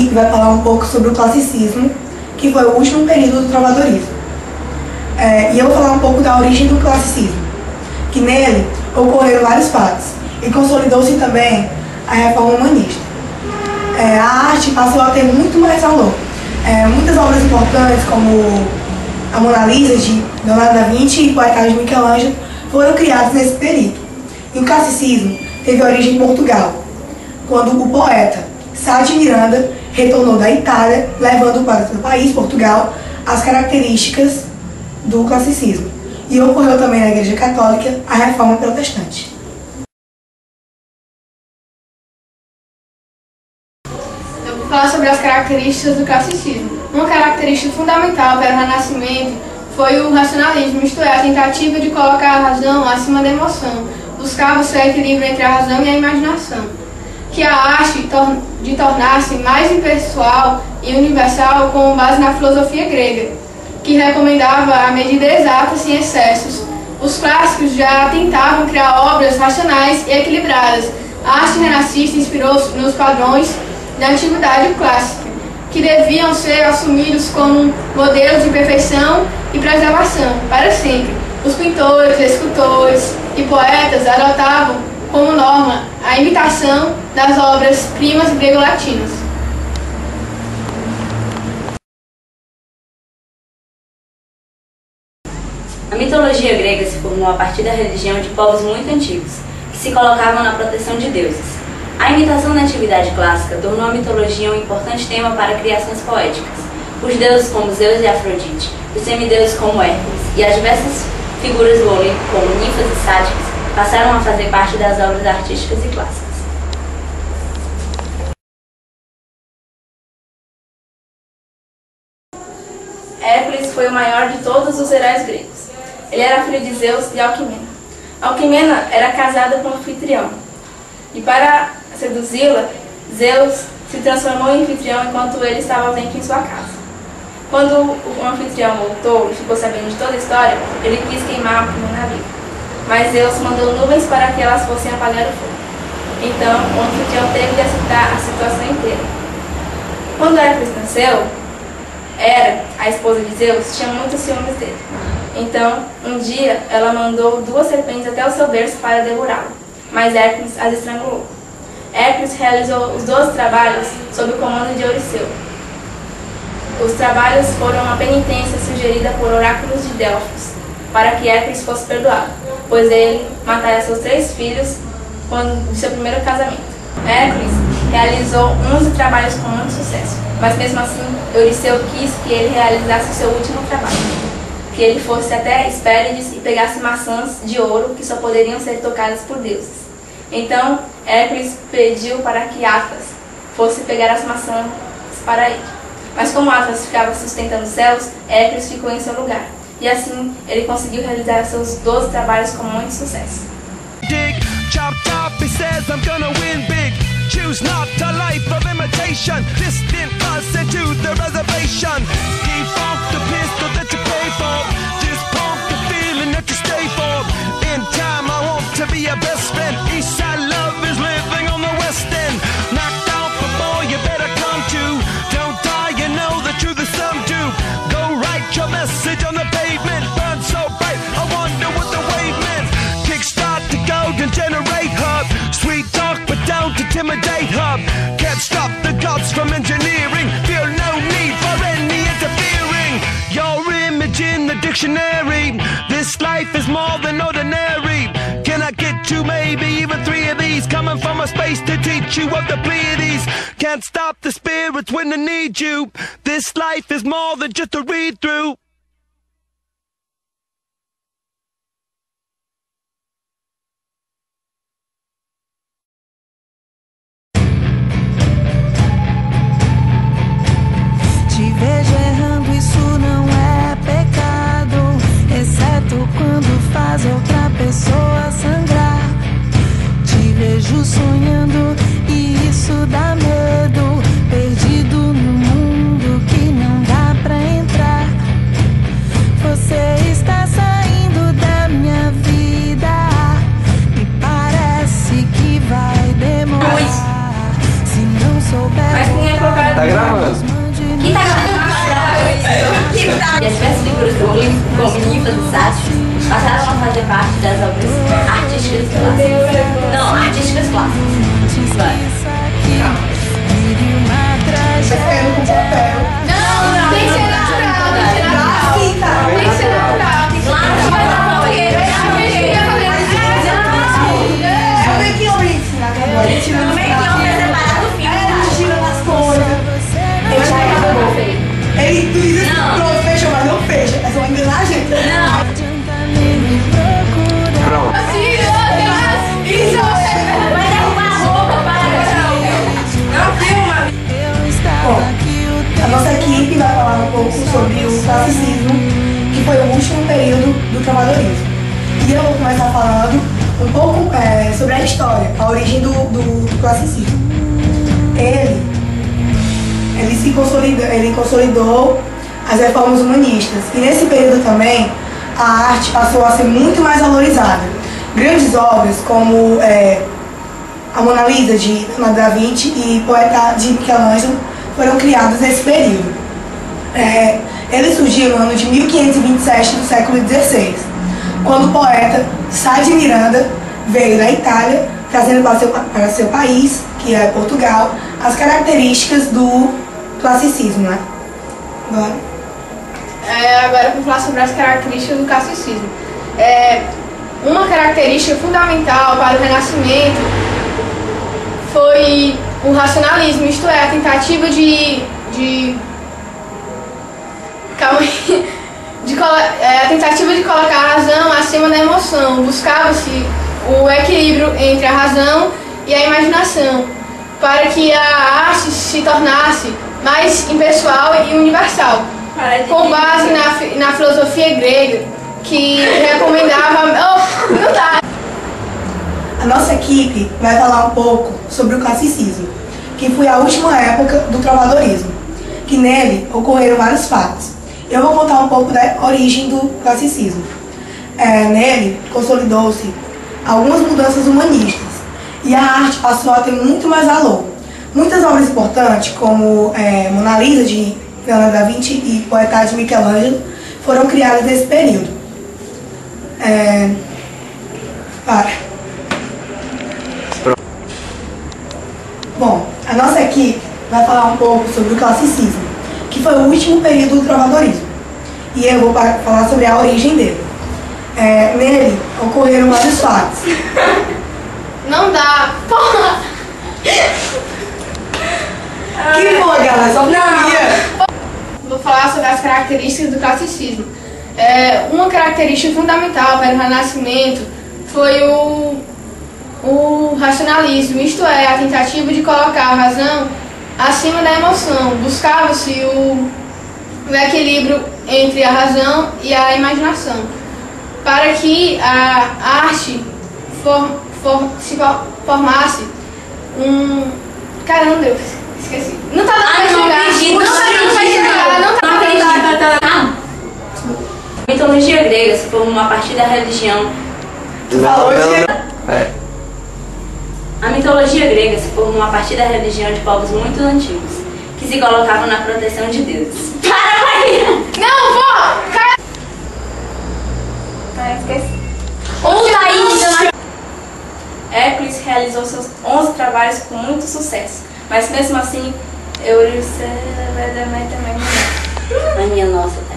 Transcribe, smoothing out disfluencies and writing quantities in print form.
aqui vai falar um pouco sobre o classicismo, que foi o último período do trovadorismo. E eu vou falar um pouco da origem do classicismo, que nele ocorreram vários fatos, e consolidou-se também a reforma humanista. A arte passou a ter muito mais valor. Muitas obras importantes, como a Mona Lisa, de Leonardo da Vinci, e Poetas de Michelangelo, foram criadas nesse período. E o classicismo teve origem em Portugal, quando o poeta Sá de Miranda retornou da Itália, levando para o país, Portugal, as características do classicismo. E ocorreu também na Igreja Católica a Reforma Protestante. Eu vou falar sobre as características do classicismo. Uma característica fundamental para o Renascimento foi o racionalismo, isto é, a tentativa de colocar a razão acima da emoção, buscar o certo equilíbrio entre a razão e a imaginação, que a arte de tornar-se mais impessoal e universal com base na filosofia grega, que recomendava a medida exata sem excessos. Os clássicos já tentavam criar obras racionais e equilibradas. A arte renascista inspirou-se nos padrões da antiguidade clássica, que deviam ser assumidos como modelos de perfeição e preservação para sempre. Os pintores, escultores e poetas adotavam como norma a imitação das obras-primas grego-latinas. A mitologia grega se formou a partir da religião de povos muito antigos, que se colocavam na proteção de deuses. A imitação da antiguidade clássica tornou a mitologia um importante tema para criações poéticas. Os deuses como Zeus e Afrodite, os semideuses como Hércules e as diversas figuras do Olimpo como ninfas e sátiras passaram a fazer parte das obras artísticas e clássicas. Hércules foi o maior de todos os heróis gregos. Ele era filho de Zeus e Alquimena. Alquimena era casada com Anfitrião, e para seduzi-la, Zeus se transformou em anfitrião enquanto ele estava ausente em sua casa. Quando o anfitrião voltou e ficou sabendo de toda a história, ele quis queimar o navio, mas Zeus mandou nuvens para que elas fossem apagar o fogo. Então, o anfitrião teve de aceitar a situação inteira. Quando Hércules nasceu, Hera, a esposa de Zeus, tinha muitos ciúmes dele. Então, um dia, ela mandou 2 serpentes até o seu berço para devorá-lo, mas Hércules as estrangulou. Hércules realizou os 12 trabalhos sob o comando de Euriceu. Os trabalhos foram uma penitência sugerida por oráculos de Delfos, para que Hércules fosse perdoado, pois ele matara seus 3 filhos de seu primeiro casamento. Hércules realizou 11 trabalhos com muito sucesso, mas mesmo assim Euriceu quis que ele realizasse o seu último trabalho, que ele fosse até Hespérides e pegasse maçãs de ouro que só poderiam ser tocadas por deuses. Então Hércules pediu para que Atlas fosse pegar as maçãs para ele. Mas como Atlas ficava sustentando os céus, Hércules ficou em seu lugar. E assim ele conseguiu realizar seus 12 trabalhos com muito sucesso. Chop top, he says I'm gonna win big. Choose not a life of imitation. Distant us into the reservation. Defunct the pistol that you pay for. Just pump the feeling that you stay for. In time I want to be your best friend. Eastside love is living on the west end. Knocked out before you better come to. Don't die, you know the truth is some do. Go write your message on the pavement. Burn so bright, I wonder what the wave meant. Kickstart the golden generate hub. Sweet talk but don't intimidate hub. Can't stop the gods from engineering. Feel no need for any interfering. Your image in the dictionary. This life is more than ordinary. Can I get 2, maybe even 3 of these? Coming from a space to teach you of the Pleiades. Can't stop the spirits when they need you. This life is more than just a read through. Te vejo errando, isso não é pecado, exceto quando faz outra pessoa sangrar. Te vejo sonhando e isso dá medo, perdido no mundo que não dá pra entrar. Tá gravando. Quem tá gravando? E as diversas figuras como linfas e sátiros passaram a fazer parte das obras artísticas clássicas. Não, artísticas clássicas. Escrevendo com papel. Não, tem que ser natural, tem que ser natural. Tem que ser natural. É o make-off ensinado agora. Ele tira nas Ele diz assim, pronto, fechou, mas não fecha. É só enganar a gente. Pronto. Isso Vai derrubar a roupa, Não filma! Bom, a nossa equipe vai falar um pouco sobre o classicismo, que foi o último período do trabalhorismo. E eu vou começar falando um pouco sobre a história, a origem do classicismo. Ele consolidou as reformas humanistas. E nesse período também, a arte passou a ser muito mais valorizada. Grandes obras como a Mona Lisa, de Leonardo da Vinci, e Poeta de Michelangelo foram criadas nesse período. Ele surgiu no ano de 1527 do século XVI, quando o poeta Sá de Miranda veio da Itália, trazendo para seu país, que é Portugal, as características do classicismo, né? Agora eu vou falar sobre as características do classicismo. Uma característica fundamental para o Renascimento foi o racionalismo, isto é, a tentativa a tentativa de colocar a razão acima da emoção. Buscava-se o equilíbrio entre a razão e a imaginação, para que a arte se tornasse mais impessoal e universal, com base na filosofia grega, que recomendava... A nossa equipe vai falar um pouco sobre o classicismo, que foi a última época do travadorismo, que nele ocorreram vários fatos. Eu vou contar um pouco da origem do classicismo. Nele consolidou-se algumas mudanças humanistas e a arte passou a ter muito mais valor. Muitas obras importantes, como Mona Lisa, de Leonardo da Vinci, e Poeta de Michelangelo, foram criadas nesse período. Bom, a nossa equipe vai falar um pouco sobre o classicismo, que foi o último período do travadorismo. E eu vou falar sobre a origem dele. Nele ocorreram vários fatos. Não dá. Porra! Que foi, galera? Só não. Vou falar sobre as características do classicismo. Uma característica fundamental para o Renascimento foi o racionalismo, isto é, a tentativa de colocar a razão acima da emoção. Buscava-se o equilíbrio entre a razão e a imaginação, para que a arte se formasse um... Caramba, Deus, esqueci. Não tá dando pra jogar. A mitologia grega se formou a partir da religião. A mitologia grega se formou a partir da religião de povos muito antigos, que se colocavam na proteção de deuses. Para, Maria! Não, porra! Esqueci. Hércules realizou seus 11 trabalhos com muito sucesso, mas mesmo assim, Eurídice também não. A minha nossa, tá?